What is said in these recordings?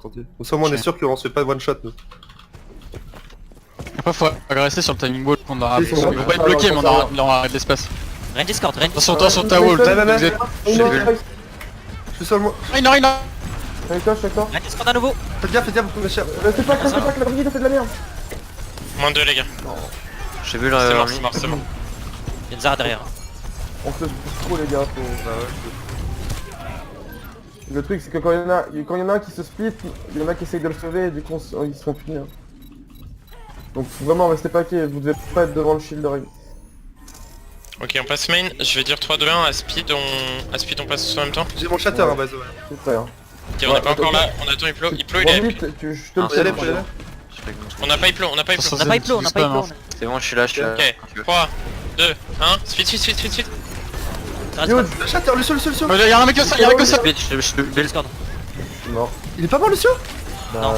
tranquille. Comme ça, au moins, on est sûr qu'on se fait pas one shot, nous. Après faut agresser sur le timing wall qu'on aura. Ils sont- Il va pas être bloqué mais on aura de l'espace. Range Discord, range Attention, Discord. attention ta wall, Ouais. vous êtes... Je suis seul, moi. Ah il a Avec toi, Range Discord à nouveau. Faites gaffe, vous me cher. Restez pas, que la brigade fait de la merde. Moins 2 les gars. J'ai vu C'est le mort, c'est mort, c'est mort. Il y a une Zara derrière. On se pousse trop, les gars. Bah Le truc, c'est que quand il y en a un qui se split, il y en a qui essayent de le sauver et du coup, ils se font punir. Donc vraiment, restez paquets, vous devez pas être devant le shield de règle. Ok, on passe main. Je vais dire 3, 2, 1. À speed, on passe tous en même temps. J'ai mon shatter, hein, base, ouais. C'est ça, hein. Ok, on est pas encore là. On attend Hiplo. Hiplo il est Vite, AP. je te le Ah, Faut y aller, dis. faut y aller. On a pas Hiplo, on a pas Hiplo. On a pas Hiplo, on a pas Hiplo. C'est bon, je suis là, je suis là. Ok, 3, 2, 1. Speed. Huge. Le shatter, Lucio. Y'a un mec que ça, y'a un mec que ça. Je Range Discord. Non. Il est pas mort, Lucio? Non.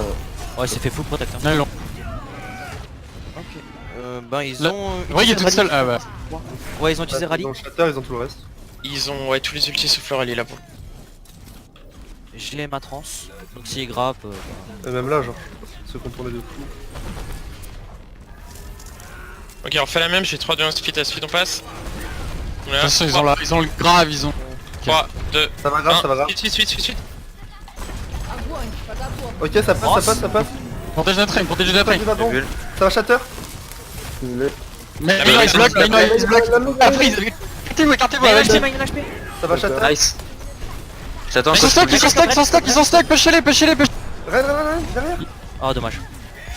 Ouais, il s'est fait full protect. hein. Non, non. Ben ils Là- ont... Ouais il est tout seul, ah bah. Ouais, ils ont utilisé rallye. Ils ont le shatter, ils ont tout le reste. Ils ont ouais tous les ultis sauf le rallye là pour. J'ai ma trans. Donc s'il grappe... Et même là, genre. Se contourner de fou. Ok, on refait la même. J'ai 3, 2, 1. Speed, à speed on passe. De toute façon ils ont le grave, ils ont... 3, 2, Ça va grave, ça va grave. Suite. Ok, ça passe. Protège notre train, protège notre train. Ça va bon. Ça va shatter? Mais mais il se bloque, mais il se bloque. Ah freeze. Écartez-vous, Main allez-y. HP, main HP. Ça va shatter? Nice. J'attends Ils sont stuck, ils sont stuck, pêchez-les. Rien, derrière. Oh dommage.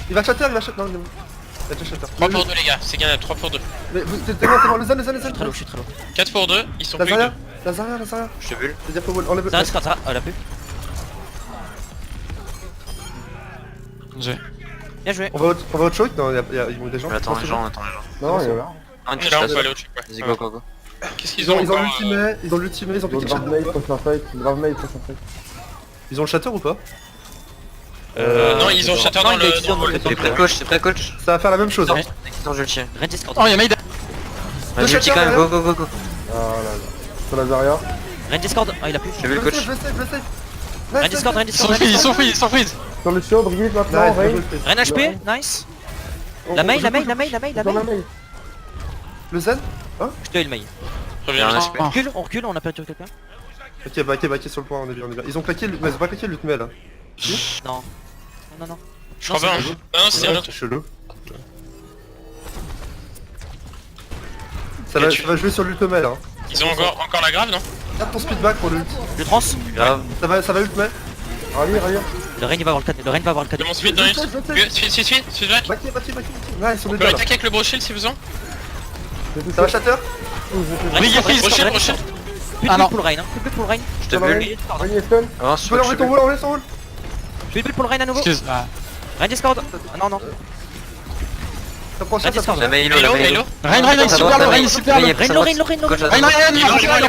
Il va shatter, non, il va déjà shatter. 3 pour 2 les gars, c'est gagné, 3 pour 2. Mais t'es mort, les zones. Je suis très low. 4 pour 2, ils sont plus que Lazaria, 2. Lazaria. Je t'ai vu. C'est-à-dire faut enlève le... Zara Discord, Zara, elle a pu. J'ai. Bien joué. On va au choke? Non, ils vont des gens. Attends les gens. Non, il est là. Un On tu est là, on passes. peut aller au check, Vas-y, ouais. go. Qu'est-ce Ils qu'ils ont ont encore l'ultimate, ils ont piqué le Grave shatter Maid, ou pas? prochain fight. Grave Maid, prochain fight. Ils ont le shatter ou pas? Non, ils ont shatter dans il a utilisé le... dans le- T'es prêt coach. Ça va faire la même chose, hein. Ouais. Attends, je le tiens. Range Discord. Oh y'a Maid. Vas-y, ulti quand même, go. Ah là là. Sur la Zarya. Range Discord. Ah il a pu. J'ai vu le coach. Je le save. Range Discord, range Ils Discord. sont freeze. Sur le shield, brigade maintenant, Nice, Rain. Ren HP, nice. La main. Dans la main. Le zen? Je te heal main. Reviens. Bien, Ah. On recule, on a perdu quelqu'un. Ok, backé sur le point, on est bien. Ils ont claqué, mais ils ont pas claqué le Lutmel. Non. Je crois pas. Non, c'est un autre. C'est chelou. Ça va jouer sur l'Ultmel, hein. Ils ont encore la grave, non? Garde ton speedback pour l'ult. Je trans. Grave. Ça va Ultmel. Rallye. Le Rain il va avoir le 4. Le Rain va avoir le 4. De mon speed dans l'ult. Suite back. Backé. Ouais, ils sont On les peut deux là. attaquer avec le brochet si besoin. Ça va shatter? Brigade freeze. Brochet. Plus Ah de non. build pour le Rain, plus de build pour le Rain. Je t'ai vu. Rain est stun. Avance, Tu peux enlever ton wall, enlever son wall. Plus de build pour le Rain à nouveau. Excuse. Ah. Rain Discord. Ah non. Ça prend cher, ça prend La cher. main Hello, la main hello. Rein, super le Rein, super le.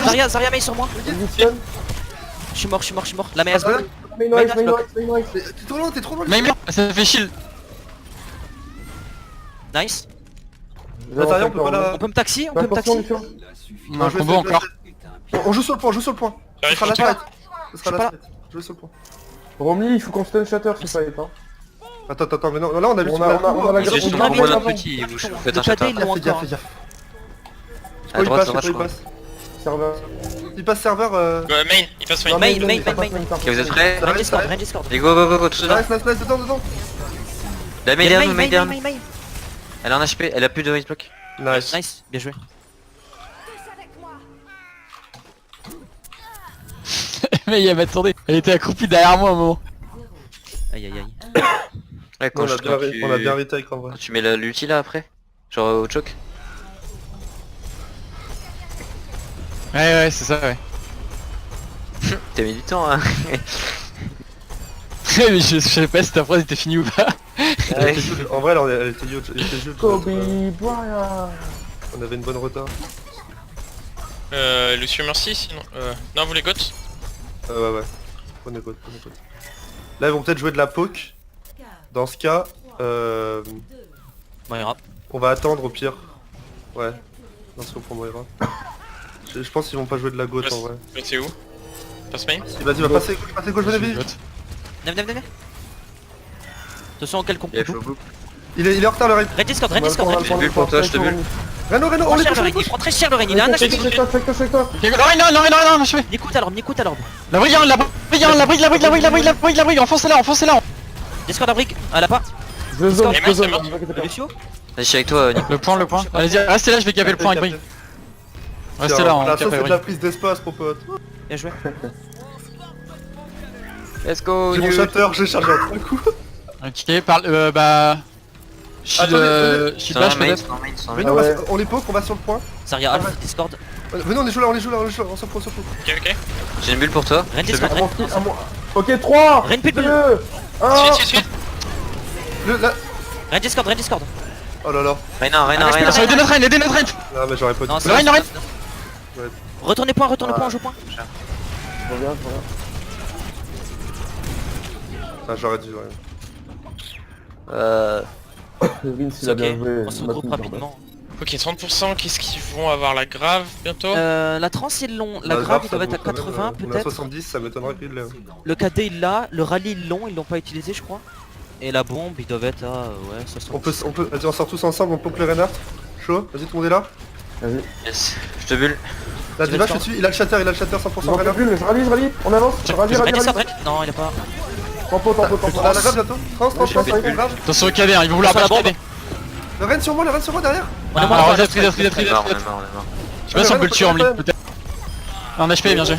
Zarya, Zarya main sur moi. Stun. Je suis mort. La main Zarya. Main Main noise. T'es trop loin. Mais ça fait shield. Nice. Zarya, on peut pas la... On peut me taxi, on peut me taxi. On a un combo encore. On joue sur le point. Ce sera la fight. Ce sera Je la sais fight. Jouez sur le point. Romy, il faut qu'on stun shatter ce fight. Hein. Attends, mais non, là on a On a la J'ai on son a- combo on a- notre petit, il bouge. Faites un Le shatter. KD, ils l'ont Fais gaffe. encore. À droite, ça va, je Il crois. passe. Serveur. Il passe serveur. Main, il passe main. Main. Ok, vous êtes prêts? Rain Discord, Rain Discord. Allez, go, tout dedans. Nice, dedans. La main derrière nous, main derrière nous. Main. Elle a un HP, elle a plus de hit block. Nice. Nice, bien joué. Mais attendez, elle était accroupie derrière moi à un moment. Aïe. Ouais, On quand a bien retake en vrai. tu mets l'ulti là après? Genre au choke? Ouais, c'est ça, ouais. T'as mis du temps hein. Mais je sais pas si ta phrase était finie ou pas. Ouais. En vrai, là, elle était juste. Kobe Bryant. On avait une bonne retard. Lucio merci sinon. Non, vous les goth. Ouais. Bonne écoute. Là, ils vont peut-être jouer de la poke. Dans ce cas, Moira. on va attendre au pire. Ouais. Non, c'est pour Moira. Je pense qu'ils vont pas jouer de la gauche en vrai. C'est où? Passe main. Vas-y, va passer gauche, venez vite. Viens. Attention, quel combo. Il faut beaucoup. Il est en retard le raid. Red Discord, Red Discord, On va Red le prendre, bulle pour toi, je te bulle. Reno, Il on prend les cher touche, le on les Ren, il touche. prend très cher le Ren, il a un Check HP. toi, check toi. Ok, non, je fais. N'écoute à l'orbe, n'écoute à l'orbe. La brigue, enfoncez-la. Discord à brique, elle a pas. Je zone, Et je moi, zone, c'est mort. ne vous inquiétez pas. Lucio. Vas-y, je suis avec toi, Nico. Le point. Allez-y, restez là, je vais gaver le point avec brigue. Restez là, on Là, ça cap c'est avec de la brigue. prise d'espace, mon pote. Bien joué. Let's go, J'ai mon dude. shatter, j'ai chargé en 3 coups. Ok, parle, bah... Shield Attendez, shield Sans bash main, peut-être. sans main, sans Mais main. non, ouais. on les poke, on va sur le point. Zarya Alpha, Discord. Venez, on est là, on s'en fout. Ok. J'ai une bulle pour toi. Ren Je te Discord, bulle. À Ren. mon ski, à mon... Ok, 3 Ren pile 2 pile. 1 Suite. Ren Discord, Ren Discord. Oh là là. Reina. Attention, aidez notre reine. Non, mais j'aurais pas Non, dû. c'est Ren. Retournez point, on joue point. Je reviens. Ah, j'aurais dû. Vince, C'est il a ok, bien joué. on se il m'a regroupe tenu, rapidement. Ok, 30%, qu'est-ce qu'ils vont avoir la grave bientôt? La trans ils l'ont, la grave ils doivent être à 80 On a peut-être. 70, ça m'étonnerait qu'il l'ait. Le KD il l'a, le rallye ils l'ont pas utilisé je crois. Et la bombe ils doivent être à ouais 60. On peut, vas-y, on sort tous ensemble, on poke le Reinhardt. Chaud, vas-y, tout le monde est là. Vas-y. Yes. Je te bulle. Là, Diva, je suis dessus, il a le shatter, 100% Ils ont Reinhardt. plus, je rallie, on avance. Rallie. Ren Discord, Ren. Non il a pas. Tempo. On a la grave bientôt. Trans, grave. Attention au KD, il va vouloir Sur la bash bombe. KD. Le Ren sur moi derrière. On est Alors, moins Red, On est mort. Je sais pas si on peut le tuer en ligne, peut-être. Un HP, bien joué.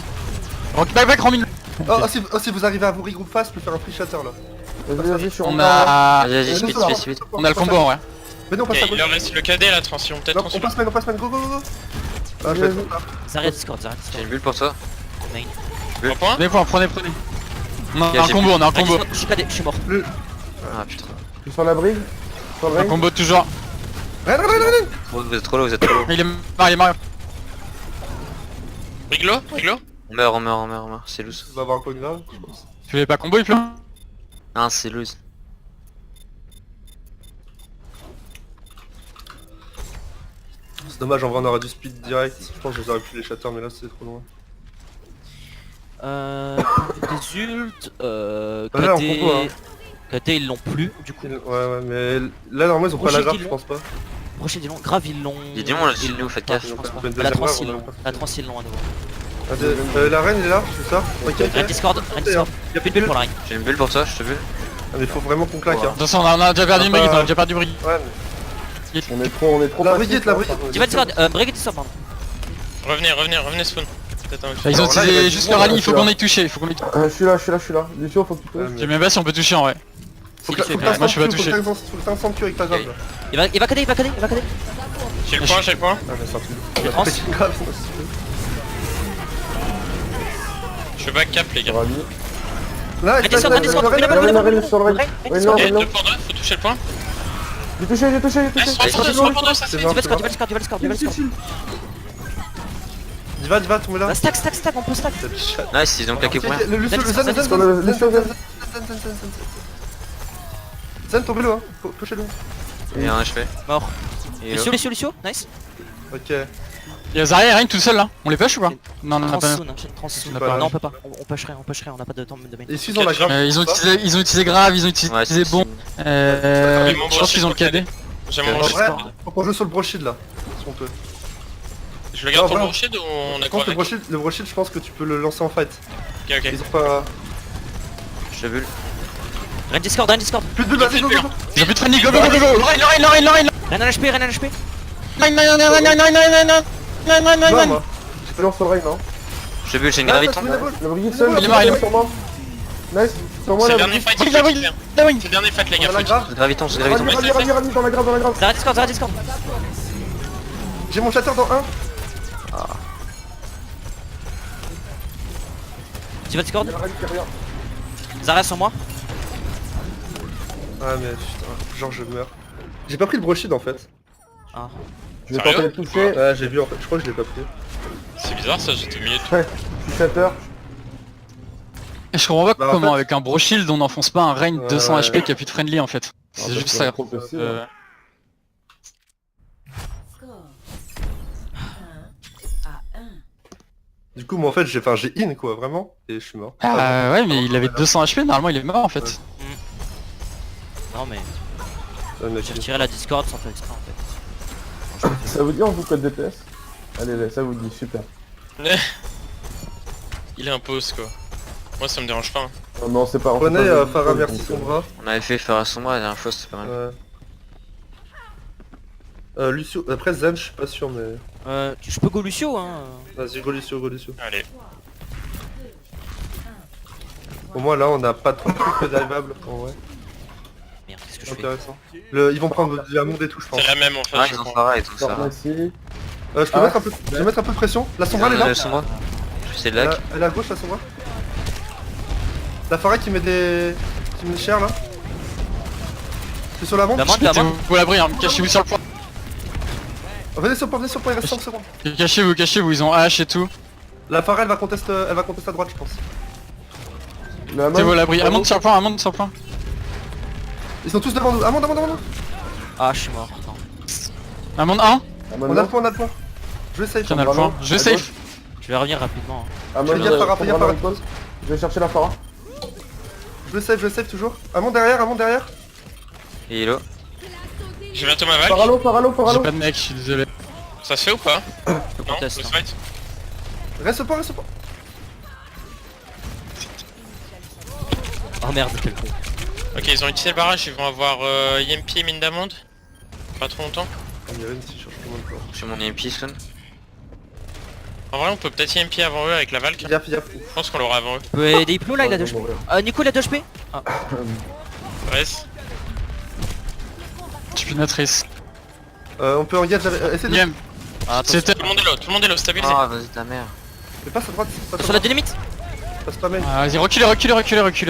Back, Romin. Oh, si vous arrivez à vous regrouper fast, je peux faire un free shatter là. Vas-y, je suis On a... Vas-y, speed. On a le combo en vrai. Mais non, on passe Ok, à il gauche. leur reste le KD à la transition, peut-être Non, en on celui-là. passe main, go. Ah, je vais être là. Zarya Discord, Zarya J'ai Discord. une bulle pour toi. Main. 3 points. Prenez. On a J'ai un combo, Ren Discord, je suis KD, je suis mort. Ah putain. Je suis sur la brigue. Sur le Un ring. combo toujours. Ren. Vous êtes trop low. Il est mort. Riglo. On meurt. C'est loose. On va avoir un point grave, je pense. Tu voulais pas combo, il pleut. Ah, c'est loose. C'est dommage, en vrai on aurait dû speed direct. Je pense que j'aurais pu les shatter, mais là c'est trop loin. Des ults, Là, on KD. combo, hein. KD ils l'ont plus du coup. Ouais, mais là normalement ils ont pas la Rocher, grave, ils je l'ont. pense pas. Prochain ils l'ont, grave ils l'ont. Il y a du monde là-dessus, nous, faites gaffe. Je pense pas. Une La deuxième trans grave, ils on l'ont. a pas La fait. trans ils l'ont à nouveau. La reine il est là, c'est ça. Ok, Ren Discord, Ren Discord. Y'a Plus de bulle pour la ring. J'ai une bulle pour toi, je te bulle. Ah, mais faut vraiment qu'on claque, hein. Attention, on a déjà perdu une brigue, on a déjà perdu brigue. Ouais, On est trop La passif, brigade, la hein. brigade. Diva Discord, Break Discord pardon. Revenez spawn. Peut-être un Ils ont Alors là, il va utilisé être juste bon, le rallye, là, il faut celui-là. qu'on aille toucher, il faut qu'on aille toucher. Je suis là. Lucio, faut que tu touches. J'ai même pas si on peut toucher en vrai. Faut Si, que tu fais t'as moi, je suis pas 100 touché. Faut que t'aies un 100 de Q avec ta grave là. Il va KD, il va KD. J'ai le point. Ah, mais c'est un truc. Les On a trans. pété une grave. Je back cap les gars. Rallie. Là, Ren Discord, Ren Discord. Reine, Reine sur le ring. Ren Ouais, Discord. non, Ok, non. 2 pour 2, faut toucher le point. J'ai touché. Nice, 3 pour 2, ça se fait. Diva Discord. Diva, tombez là. Bah, stack, on peut stack. C'est le chat. Nice, ils ont claqué pour rien. Le Zen, tombez-le, hein. Touchez-le. Il y a un HP. Mort. Et Lucio, nice. Ok. Il y a Zarya et Rein tout seul là. On les push ou pas? Non, non, Trans pas. soon, trans soon. On a pas- Non, on peut pas. On pusherait, on a pas de temps de main. Et s'ils ont la grave. Ils ont utilisé grave, ils ont utilisé Ouais, c'est bon. Ils Je m'ont pense broché qu'ils ont le sur le KD. J'ai En mon vrai, rocher. faut qu'on joue sur le brochet là. Si on peut. Je le garde Non, pour le voilà. rocher ou on a Je quoi pense que le brochet, je pense que tu peux le lancer en fight. Ok. Ils ont pas. Je te bulle. Ren Discord. Plus de bulles, vas-y, go. Ils ont plus de friendly, go. Rein Ren un HP. Non, moi. Je suis sur le ring, non. Je te bulle, j'ai une graviton. Le brigade seul. Il est mort, il est sur moi. Nice. Sur moi C'est là. le dernier fight, Brigue, c'est la brigue, le dernier fight les On gars, a la faut grave. C'est graviton. Rallie dans la grave. Zarya Discord. J'ai mon shatter dans 1. Diva Discord. Rallie qui revient. Zarya sur moi. Ah, mais putain, genre je meurs. J'ai pas pris le brochet en fait. Ah. Je vais Sérieux tenter de toucher. Ouais, j'ai vu en fait, je crois que je l'ai pas pris. C'est bizarre ça, j'étais au milieu de tout. Ouais, je suis shatter. Je comprends pas Bah, en comment fait- avec un bro shield on n'enfonce pas un Rein Ouais, 200 ouais. HP qui a plus de friendly en fait. C'est juste ça. Trop possible. Du coup, moi en fait, j'ai in quoi, vraiment. Et je suis mort. Ah ouais mais il avait 200 HP, normalement il est mort en fait. Non mais Donne le j'ai kill. retiré la Discord sans faire exprès en fait. Ça vous dit on vous code DPS? Allez, ça vous dit, super. Il impose quoi. Moi ça me dérange pas. Hein. Non, mais on sait pas. On Prenez sait pas Farah, donc, merci Sombra. On avait fait faire à son bras la dernière fois, c'était pas mal. Ouais. Lucio, après Zen, je suis pas sûr, mais. Je peux go Lucio hein. Vas-y, go Lucio, go Lucio. Allez. Au moins là, on a pas trop de trucs dérivables. En vrai, Merde, qu'est-ce que je fais? intéressant. Ils vont prendre du monde et tout, je pense. C'est la même en fait. Ah, je ils ont crois. Farah et tout Sors ça. ici. Je peux mettre un peu, je vais mettre un peu de pression. La Sombra elle est là. Sombra. Je sais de Elle lac. est à gauche, la Sombra. La Farah qui met des... qui met des chairs là. C'est sur la vente. La main. Vous l'abri, hein. Cachez-vous sur le point. Venez sur le point, il reste 5 secondes. Cachez-vous, ils ont H et tout. La Farah elle va contester à droite, je pense. La main. C'est vous l'abri. Amende sur le point, Amende sur le point. Ils sont tous devant nous. Amende. Ah je suis mort. Non. Amende 1. On a le point, Je vais safe. Tiens, on a le point. Je À safe. gauche. Je vais revenir rapidement. Ah, moi, Fais gaffe, Farah, fais gaffe, Farah. Je vais chercher la Farah. Je le save toujours. Amende derrière. Et hello. J'ai bientôt ma vague. Faralo. J'ai pas de mec, je suis désolé. Ça se fait ou pas? Je Non, conteste. le hein. fight. Reste au point. Oh merde, quel con. Ok, ils ont utilisé le barrage, ils vont avoir Yempi et mine d'amande. Pas trop longtemps. Il y a une si je cherche tout le monde. J'ai mon EMP Sun. En vrai, on peut peut-être Yempi avant eux avec la Valk. Gaffe. Je pense qu'on l'aura avant eux. Tu peux aider Hypno là, il a 2 HP. Nico il a 2 HP. Reste. Supinatrice. On peut engage avec... essaye de... Yem. Ah, attends, C'était. Tout le monde est low, stabilisé. Ah, vas-y ta mère. Mais passe à droite, sur la dynamite. passe pas main. Ah, vas-y, reculez,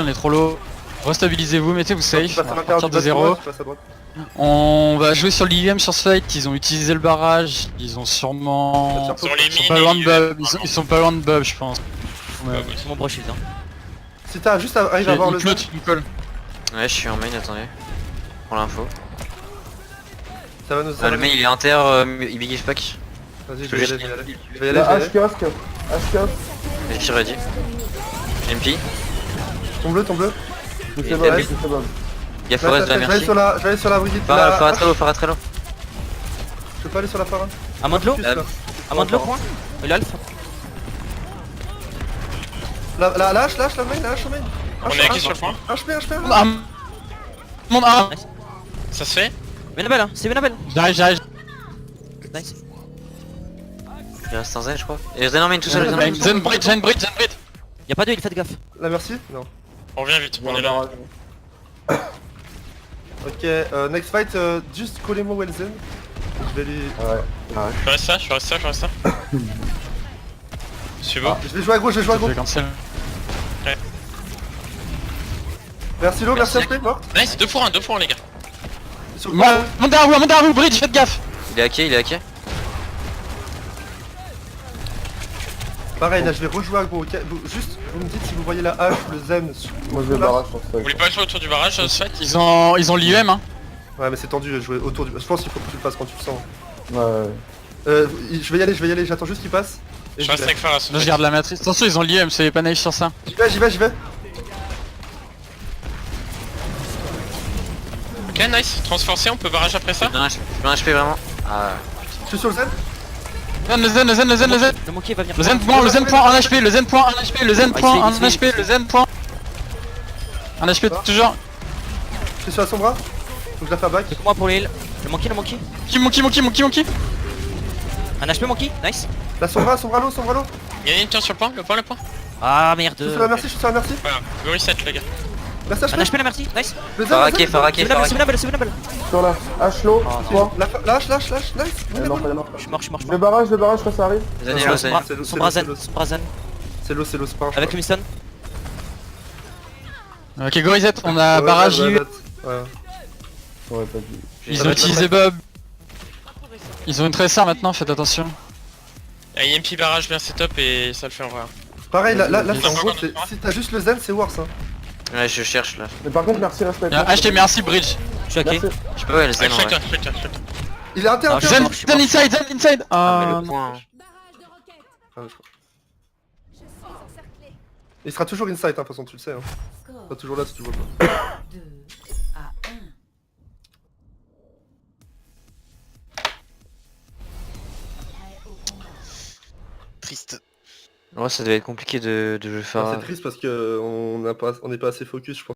on est trop low. Restabilisez-vous, mettez-vous safe. Tu passes On à va l'intérieur partir du de bâtiment, 0. tu passes à droite. On va jouer sur l'IM sur ce fight, ils ont utilisé le barrage, ils ont sûrement... Ils ont les Ils sont mines pas et loin de les Bob, UM, ils sont pas loin de Bob je pense. Ouais. C'est mon brush shield hein. Si t'as juste arrivé à voir le Claude, zone, tu me colles. Ouais, je suis en main, attendez. Pour l'info. ça va nous Ah, le main il est inter, il big pack. Vas-y, je Je vais y vais aller. juste- Je vais y aller, La je vais y H aller. kiosque. Et je suis ready. MP. Ton bleu. Je Et fais bon, David. je fais bon. Y'a Je vais Forest, va aller merci. sur la... Je vais aller sur la Brigitte. Farah très low. Je peux pas aller sur la Farah. Amant de l'eau. Juste là. Amant de l'eau point. Il a alpha. Lâche la main. On est acquis sur le point. HP. Ah, mon A. Ça se fait. Venabel hein, c'est Venabel. J'arrive. Nice. Il reste un Zen, je crois. Et Zen en main tout seul, Zen en main. Zen Brit. Y'a pas d'eux, il fait gaffe. La merci. Non. On revient vite, on est là. Ok, next fight, juste collez-moi Welzen. Je vais lui... Ouais. Je reste ça. Je suis beau. Je vais jouer à gauche, Je vais cancel. Merci Lo, merci Merci. HP, mort. Nice, 2 pour 1 les gars. Sur le point. Monte derrière vous, Bridge, faites gaffe. Il est hacké. Pareil, là je vais rejouer à gros. Ok, juste, vous me dites si vous voyez la hache ou le zen. Moi je vais barrage sur Vous voulez pas jouer autour du barrage ce fight? Ils ont l'IM hein. Ouais, mais c'est tendu de jouer autour du... Je pense qu'il faut que tu le fasses quand tu le sens. Ouais. Je vais y aller, j'attends juste qu'il passe. Et Je reste avec Farah. Là je garde la matrice. Attention ils ont l'IM, c'est pas naïf sur ça. J'y vais. Ok, nice. Transforcé, on peut barrage après ça? Je peux un HP vraiment. Ah. Je suis sur le zen. Le zen. Le monkey va venir. Le zen point, 1 HP, le zen point, 1 HP, le zen point, 1 HP, le zen point. 1 HP toujours. Je suis sur la sombra. Faut que je la fasse back. C'est moi pour les heals. Le monkey. Monkey. Un HP monkey, nice. La sombra l'eau. Il y a une turn sur le point, le point. Ah merde. Je suis sur la merci. Voilà, go reset les gars. Merci Un HP. HP la merci, nice. Le Farah zen. hacké. C'est Venabel. Sur la H low, toi. Lâche, nice. Non, pas Je suis mort. Je vais barrage quand ça arrive. Zen est low, Zen. C'est l'eau, Son c'est l'eau, c'est pas un avec le Miston. Ok go reset, on a barrage IU. Ouais. Ouais, pas dit. Ils ont utilisé Bob. Ils ont une tresseur maintenant, faites attention. IMP barrage bien setup et ça le fait en vrai. Pareil, là, On c'est en a gros, pas c'est- si t'as juste le zen, c'est worse. Hein. Ouais, je cherche là. Mais par contre, merci, reste avec moi. Acheté, merci Bridge. Je suis hacké. Merci. Je peux ouais, le Zen en vrai. Shut. Il est inter. Ah, Zen je suis mort. inside. Ah, mais Ah, le point. Ah, je crois. Il sera toujours inside, hein, de toute façon, tu le sais. Hein. Pas toujours là si tu vois pas. 2 à 1. triste. Ouais, ça devait être compliqué de jouer Ah, Pharah. c'est triste parce que on n'est pas assez focus, je pense.